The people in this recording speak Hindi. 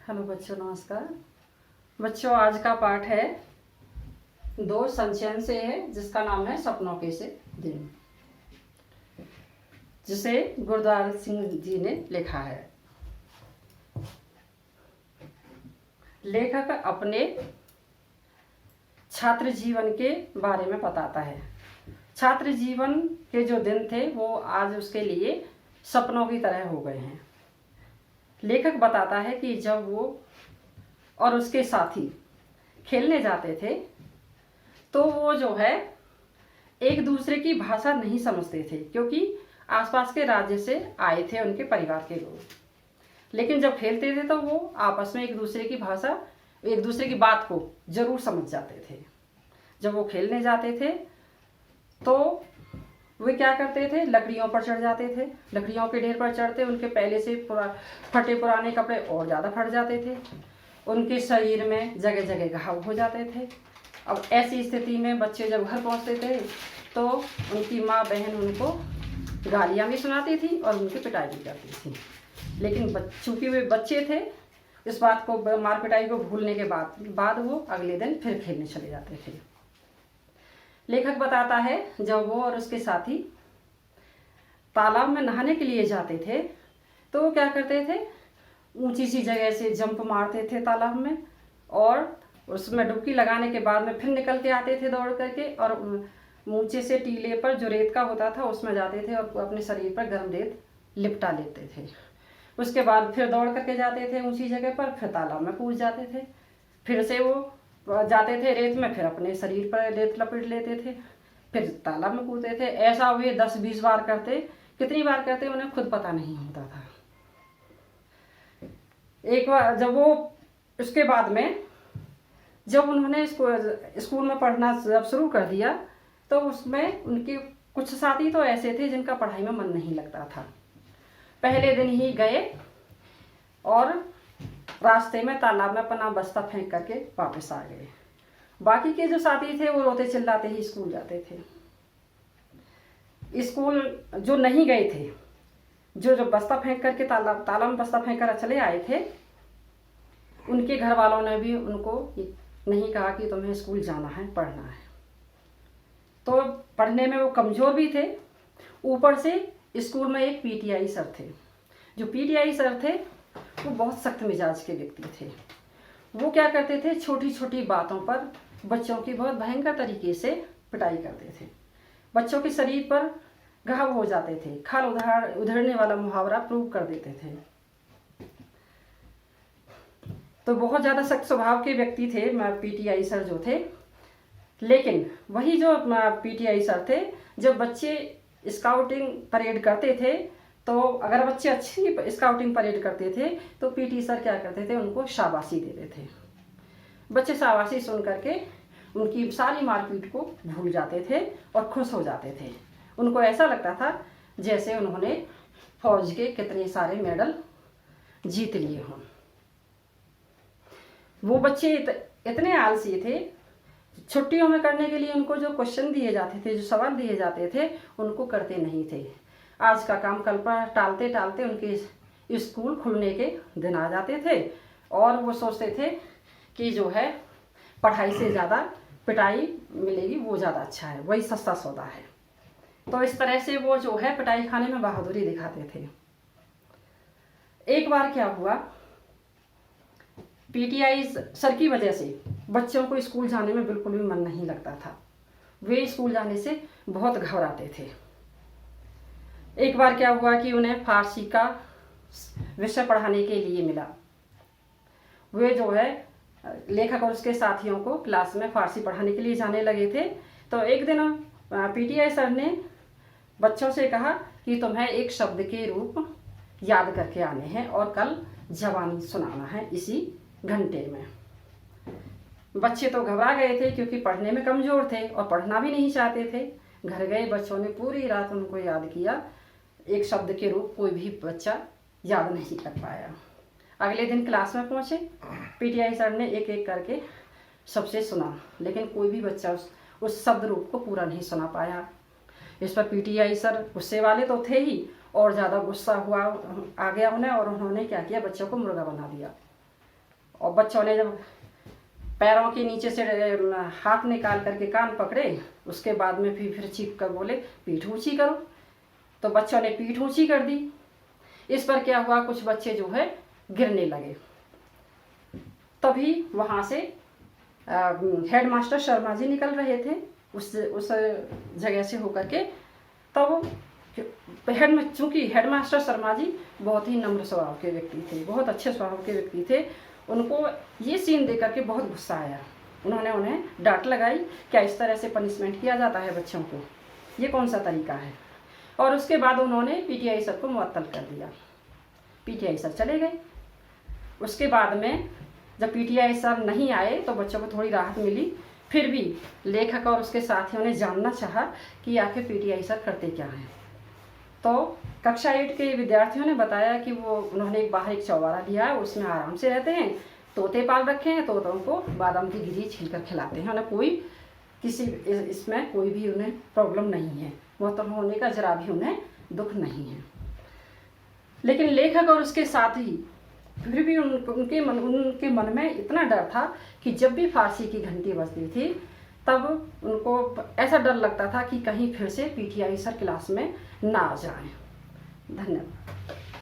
हेलो बच्चों, नमस्कार। बच्चों, आज का पाठ है दो संचयन से है, जिसका नाम है सपनों के से दिन, जिसे गुरद्वारा सिंह जी ने लिखा है। लेखक अपने छात्र जीवन के बारे में बताता है। छात्र जीवन के जो दिन थे वो आज उसके लिए सपनों की तरह हो गए हैं। लेखक बताता है कि जब वो और उसके साथी खेलने जाते थे तो वो जो है एक दूसरे की भाषा नहीं समझते थे, क्योंकि आसपास के राज्य से आए थे उनके परिवार के लोग। लेकिन जब खेलते थे तो वो आपस में एक दूसरे की भाषा, एक दूसरे की बात को जरूर समझ जाते थे। जब वो खेलने जाते थे तो वे क्या करते थे, लकड़ियों पर चढ़ जाते थे। लकड़ियों के ढेर पर चढ़ते उनके पहले से फटे पुराने कपड़े और ज़्यादा फट जाते थे। उनके शरीर में जगह जगह घाव हो जाते थे। अब ऐसी स्थिति में बच्चे जब घर पहुंचते थे तो उनकी माँ बहन उनको गालियाँ भी सुनाती थी और उनकी पिटाई भी करती थी। लेकिन चूँकि वे बच्चे थे, इस बात को, मार पिटाई को भूलने के बाद वो अगले दिन फिर खेलने चले जाते थे। लेखक बताता है जब वो और उसके साथी तालाब में नहाने के लिए जाते थे तो वो क्या करते थे, ऊंची सी जगह से जंप मारते थे तालाब में, और उसमें डुबकी लगाने के बाद में फिर निकल के आते थे दौड़ करके, और ऊंचे से टीले पर जो रेत का होता था उसमें जाते थे और अपने शरीर पर गर्म रेत लिपटा लेते थे। उसके बाद फिर दौड़ करके जाते थे ऊंची जगह पर, फिर तालाब में कूद जाते थे। फिर से वो जाते थे रेत में, फिर अपने शरीर पर रेत लपेट लेते थे, फिर तालाब में कूदते थे। ऐसा वे 10-20 बार करते। कितनी बार करते उन्हें खुद पता नहीं होता था। एक बार जब वो, उसके बाद में जब उन्होंने स्कूल में पढ़ना जब शुरू कर दिया तो उसमें उनके कुछ साथी तो ऐसे थे जिनका पढ़ाई में मन नहीं लगता था। पहले दिन ही गए और रास्ते में तालाब में अपना बस्ता फेंक करके वापस आ गए। बाकी के जो साथी थे वो रोते चिल्लाते ही स्कूल जाते थे। स्कूल जो नहीं गए थे, जो बस्ता फेंक करके तालाब में बस्ता फेंक कर चले आए थे, उनके घर वालों ने भी उनको नहीं कहा कि तुम्हें स्कूल जाना है, पढ़ना है। तो पढ़ने में वो कमज़ोर भी थे। ऊपर से स्कूल में एक पीटीआई सर थे। जो पीटीआई सर थे वो बहुत सख्त मिजाज के व्यक्ति थे। वो क्या करते थे, छोटी छोटी बातों पर बच्चों की बहुत भयंकर तरीके से पिटाई करते थे। बच्चों के शरीर पर घाव हो जाते थे। खाल उधड़ने वाला मुहावरा प्रूव कर देते थे। तो बहुत ज़्यादा सख्त स्वभाव के व्यक्ति थे पीटीआई सर जो थे। लेकिन वही जो पीटीआई सर थे, जब बच्चे स्काउटिंग परेड करते थे तो अगर बच्चे अच्छी स्काउटिंग परेड करते थे तो पीटी सर क्या करते थे, उनको शाबाशी देते थे। बच्चे शाबाशी सुन करके उनकी सारी मारपीट को भूल जाते थे और खुश हो जाते थे। उनको ऐसा लगता था जैसे उन्होंने फौज के कितने सारे मेडल जीत लिए हों। वो बच्चे इतने आलसी थे, छुट्टियों में करने के लिए उनको जो क्वेश्चन दिए जाते थे, जो सवाल दिए जाते थे, उनको करते नहीं थे। आज का काम कल पर टालते टालते उनके स्कूल खुलने के दिन आ जाते थे और वो सोचते थे कि जो है पढ़ाई से ज़्यादा पिटाई मिलेगी, वो ज़्यादा अच्छा है, वही सस्ता सौदा है। तो इस तरह से वो जो है पिटाई खाने में बहादुरी दिखाते थे। एक बार क्या हुआ, पीटीआई सर की वजह से बच्चों को स्कूल जाने में बिल्कुल भी मन नहीं लगता था। वे स्कूल जाने से बहुत घबराते थे। एक बार क्या हुआ कि उन्हें फारसी का विषय पढ़ाने के लिए मिला। वे जो है लेखक और उसके साथियों को क्लास में फारसी पढ़ाने के लिए जाने लगे थे। तो एक दिन पीटीआई सर ने बच्चों से कहा कि तुम्हें एक शब्द के रूप याद करके आने हैं और कल जवानी सुनाना है इसी घंटे में। बच्चे तो घबरा गए थे क्योंकि पढ़ने में कमज़ोर थे और पढ़ना भी नहीं चाहते थे। घर गए, बच्चों ने पूरी रात उनको याद किया। एक शब्द के रूप कोई भी बच्चा याद नहीं कर पाया। अगले दिन क्लास में पहुँचे, पीटीआई सर ने एक एक करके सबसे सुना, लेकिन कोई भी बच्चा उस शब्द रूप को पूरा नहीं सुना पाया। इस पर पीटीआई सर गुस्से वाले तो थे ही, और ज़्यादा गुस्सा हुआ आ गया उन्हें, और उन्होंने क्या किया, बच्चों को मुर्गा बना दिया। और बच्चों ने जब पैरों के नीचे से हाथ निकाल करके कान पकड़े, उसके बाद में फिर चीख कर बोले पीठ ऊंची करो। तो बच्चों ने पीठ ऊंची कर दी। इस पर क्या हुआ, कुछ बच्चे जो है गिरने लगे। तभी वहाँ से हेडमास्टर शर्मा जी निकल रहे थे उस जगह से होकर के। तब चूँकि हेडमास्टर शर्मा जी बहुत ही नम्र स्वभाव के व्यक्ति थे, बहुत अच्छे स्वभाव के व्यक्ति थे। उनको ये सीन देख करके बहुत गुस्सा आया। उन्होंने उन्हें डांट लगाई, क्या इस तरह से पनिशमेंट किया जाता है बच्चों को, ये कौन सा तरीका है। और उसके बाद उन्होंने पीटीआई सर को मुअत्तल कर दिया। पीटीआई सर चले गए। उसके बाद में जब पीटीआई सर नहीं आए तो बच्चों को थोड़ी राहत मिली। फिर भी लेखक और उसके साथियों ने जानना चाहा कि आखिर पीटीआई सर करते क्या हैं। तो कक्षा 8 के विद्यार्थियों ने बताया कि वो उन्होंने बाहर एक चौबारा लिया है, उसमें आराम से रहते हैं, तोते पाल रखे हैं, तोतों को बादाम की गिरी छील कर खिलाते हैं। उन्हें कोई इसमें कोई भी उन्हें प्रॉब्लम नहीं है, मुअत्तल होने का जरा भी उन्हें दुख नहीं है। लेकिन लेखक और उसके साथी फिर भी उनके मन में इतना डर था कि जब भी फांसी की घंटी बजती थी तब उनको ऐसा डर लगता था कि कहीं फिर से पीटीआई सर क्लास में ना आ जाए। धन्यवाद।